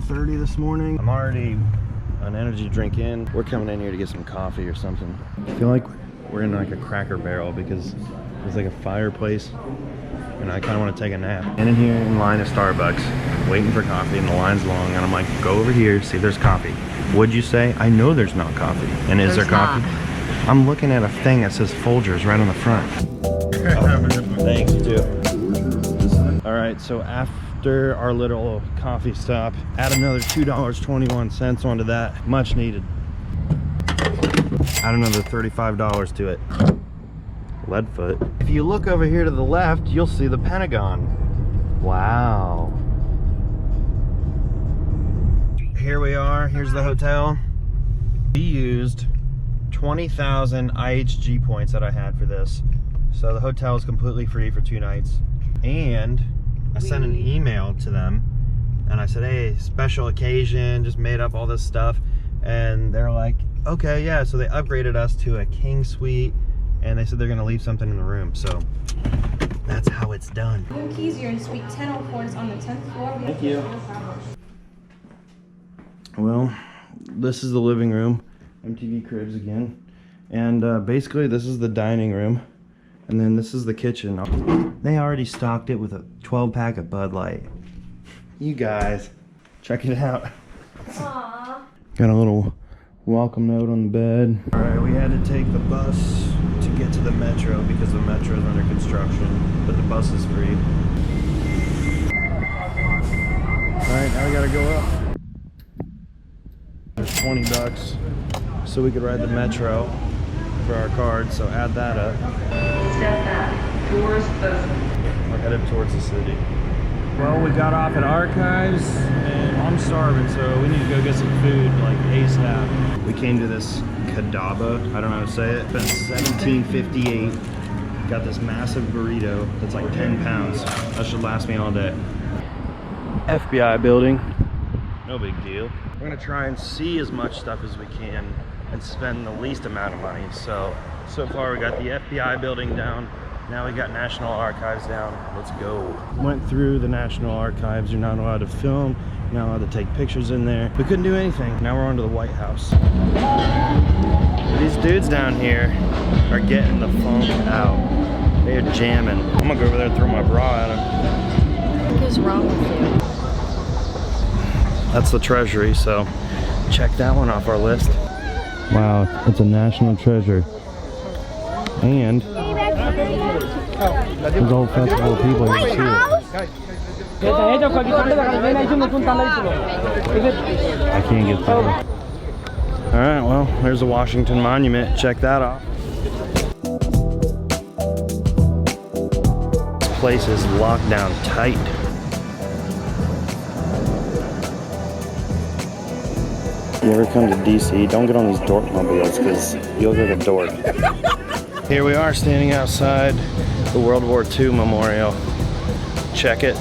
4:30 this morning. I'm already an energy drink in. We're coming in here to get some coffee or something. I feel like we're in like a Cracker Barrel because there's like a fireplace and I kind of want to take a nap. And in here in line at Starbucks, waiting for coffee, and the line's long, and I'm like, go over here, see if there's coffee. What'd you say? I know there's not coffee. And is there coffee? I'm looking at a thing that says Folgers right on the front. Thanks, you too. All right, so after our little coffee stop, add another $2.21 onto that. Much needed. Add another $35 to it. Leadfoot. If you look over here to the left, you'll see the Pentagon. Wow. Here we are. Here's the hotel. We used 20,000 IHG points that I had for this. So the hotel is completely free for 2 nights. And I sent an email to them and I said, hey, special occasion, just made up all this stuff. And they're like, okay, yeah. So they upgraded us to a king suite, and they said they're gonna leave something in the room. So that's how it's done. Keys, you're in suite 1004, it's on the 10th floor. Thank you. Well, this is the living room. MTV Cribs again. And basically this is the dining room. And then this is the kitchen. They already stocked it with a 12-pack of Bud Light. You guys, check it out. Aww. Got a little welcome note on the bed. All right, we had to take the bus to get to the metro because the metro is under construction, but the bus is free. All right, now we gotta go up. There's 20 bucks, so we could ride the metro for our card, so add that up. Step back towards the... We're headed towards the city. Well, we got off at Archives, and I'm starving, so we need to go get some food, like ASAP. We came to this Cadaba, I don't know how to say it. Spent $17.58. Got this massive burrito that's like 10 pounds. That should last me all day. FBI building. No big deal. We're gonna try and see as much stuff as we can and spend the least amount of money. So far we got the FBI building down. Now we got National Archives down. Let's go. Went through the National Archives. You're not allowed to film. You're not allowed to take pictures in there. We couldn't do anything. Now we're on to the White House. These dudes down here are getting the funk out. They're jamming. I'm gonna go over there and throw my bra at them. What is wrong with you? That's the Treasury, so check that one off our list. Wow, it's a national treasure. And there's a whole festival of people here to see it. I can't get there. Alright, well, there's the Washington Monument. Check that off. This place is locked down tight. You ever come to DC, don't get on these dork mobiles because you'll look like a dork. Here we are standing outside the World War II Memorial. Check it.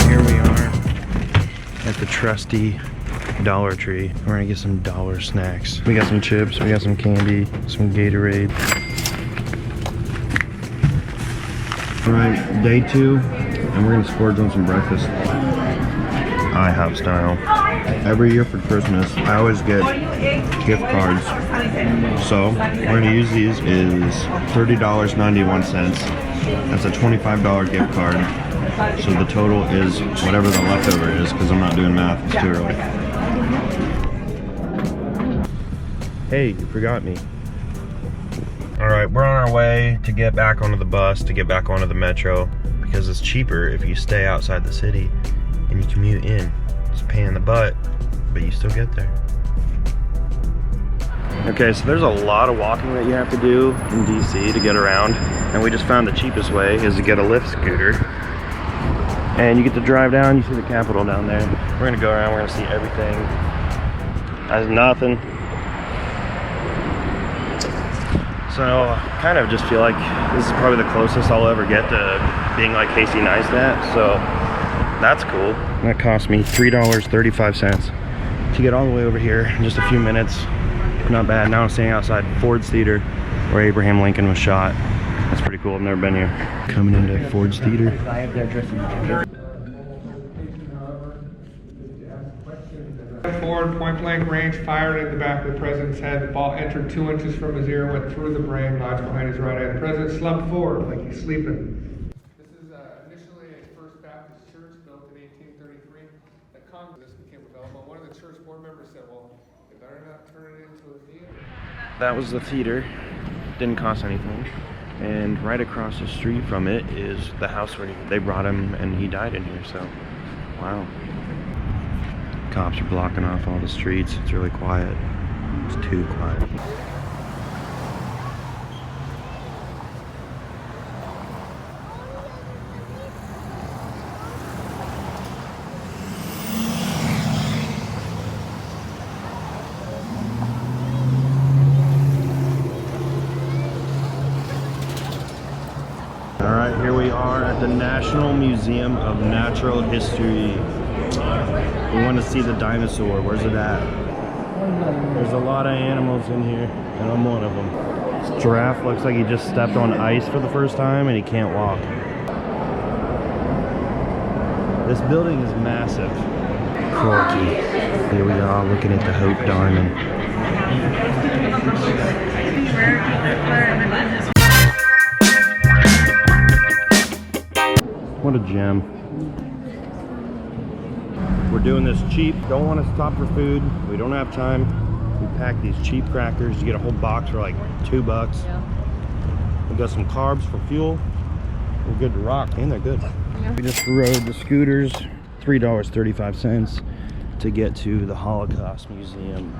Here we are at the trusty Dollar Tree. We're gonna get some dollar snacks. We got some chips, we got some candy, some Gatorade. All right, day 2, and we're gonna splurge on some breakfast. IHOP style. Every year for Christmas, I always get gift cards. So we're gonna use these. Is $30.91. That's a $25 gift card. So the total is whatever the leftover is, because I'm not doing math, it's too early. Hey, you forgot me. All right, we're on our way to get back onto the bus, to get back onto the metro, because it's cheaper if you stay outside the city and you commute in. It's a pain in the butt, but you still get there. Okay, so there's a lot of walking that you have to do in DC to get around, and we just found the cheapest way is to get a Lyft scooter. And you get to drive down, you see the Capitol down there. We're gonna go around, we're gonna see everything. There's nothing. So I kind of just feel like this is probably the closest I'll ever get to being like Casey Neistat, so that's cool. That cost me $3.35 to get all the way over here in just a few minutes. Not bad. Now I'm standing outside Ford's Theater where Abraham Lincoln was shot. That's pretty cool. I've never been here. Coming into Ford's Theater. Ford, point blank range, fired at the back of the president's head. The ball entered 2 inches from his ear, went through the brain, lodged behind his right eye. The president slumped forward like he's sleeping. This is initially a First Baptist church built in 1833. The Congress became available. One of the church board members said, well, you better not turn it into a theater. That was the theater. Didn't cost anything. And right across the street from it is the house where they brought him and he died in here, so wow. Cops are blocking off all the streets. It's really quiet. It's too quiet. All right, here we are at the National Museum of Natural History. We want to see the dinosaur. Where's it at? There's a lot of animals in here, and I'm one of them. This giraffe looks like he just stepped on ice for the first time and he can't walk. This building is massive. Corky. Here we are looking at the Hope Diamond. What a gem. We're doing this cheap. Don't want to stop for food. We don't have time. We packed these cheap crackers. You get a whole box for like $2. Yeah. We got some carbs for fuel. We're good to rock, and they're good. Yeah. We just rode the scooters, $3.35 to get to the Holocaust Museum.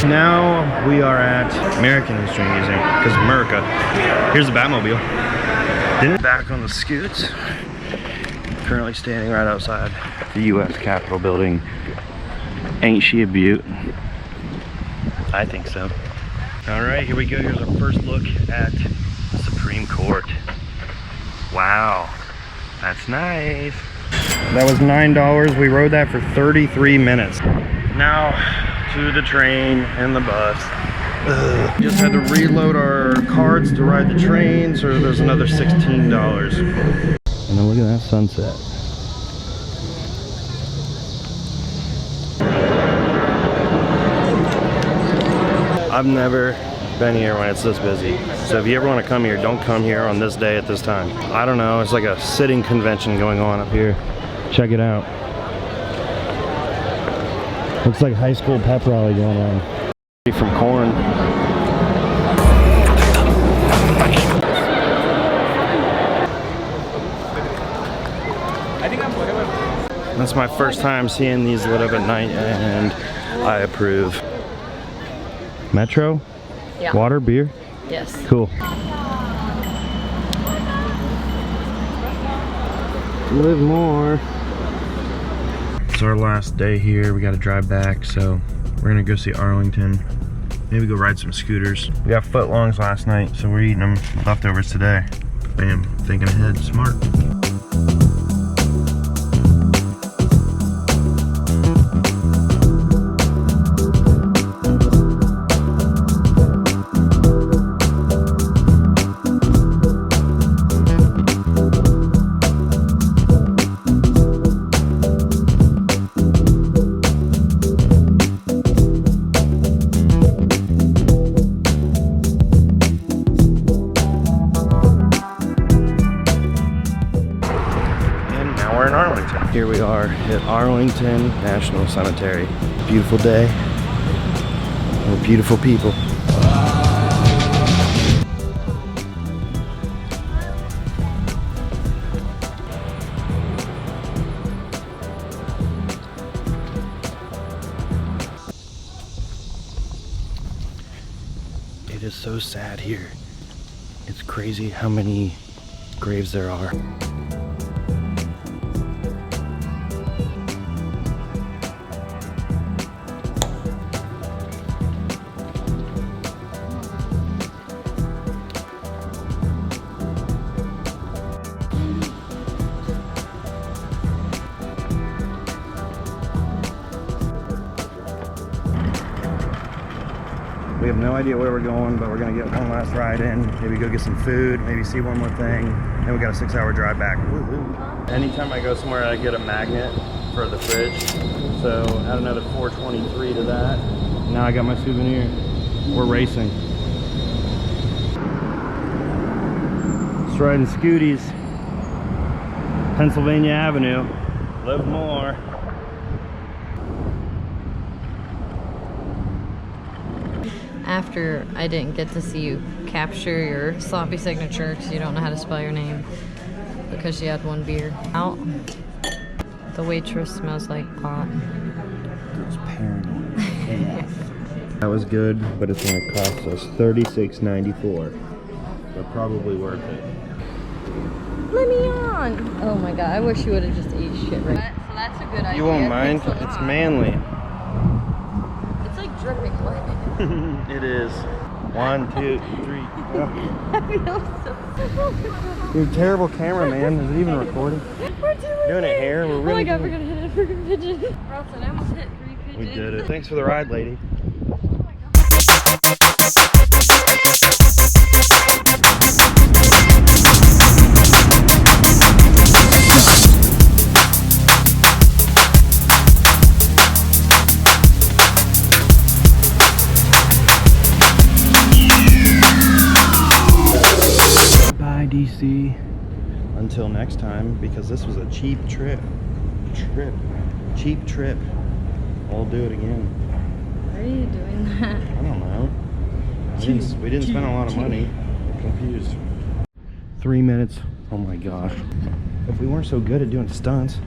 Now we are at American History Museum, because America. Here's the Batmobile. Then back on the scoots. Currently standing right outside the U.S. Capitol building. Ain't she a beaut? I think so. All right, here we go. Here's our first look at the Supreme Court. Wow, that's nice. That was $9. We rode that for 33 minutes. Now, to the train and the bus. Ugh. Just had to reload our cards to ride the train, so there's another $16. And then look at that sunset. I've never been here when it's this busy. So if you ever want to come here, don't come here on this day at this time. I don't know, it's like a sitting convention going on up here. Check it out. Looks like high school pep rally going on. From corn. That's my first time seeing these lit up at night, and I approve. Metro? Yeah. Water, beer? Yes. Cool. Live more. It's our last day here. We got to drive back, so we're gonna go see Arlington. Maybe go ride some scooters. We got footlongs last night, so we're eating them. Leftovers today. Bam, thinking ahead, smart. Here we are at Arlington National Cemetery. Beautiful day. We're beautiful people. is so sad here. It's crazy how many graves there are. We have no idea where we're going, but we're gonna get one last ride in. Maybe go get some food, maybe see one more thing. Then we got a 6-hour drive back. Woohoo. Anytime I go somewhere, I get a magnet for the fridge. So add another $4.23 to that. Now I got my souvenir. We're racing. Just riding scooties. Pennsylvania Avenue. Live more. After I didn't get to see you capture your sloppy signature because you don't know how to spell your name because you had one beer out. The waitress smells like pot. It's paranoid. That was good, but it's gonna cost us $36.94. But probably worth it. Let me on! Oh my god, I wish you would have just ate shit right. So that's a good idea. You won't mind? It's manly. It's like dripping wet. It is. 1, 2, 3. I feel so. You're a terrible cameraman. Is it even recording? We're Doing it here. We're really. Oh my god, we're gonna hit a freaking pigeon. Bronson, I almost hit 3 pigeons. We did it. Thanks for the ride, lady. DC until next time, because this was a cheap trip. Cheap trip. We'll do it again. Why are you doing that? I don't know. We didn't spend a lot of money. I'm confused. 3 minutes. Oh my gosh. If we weren't so good at doing stunts.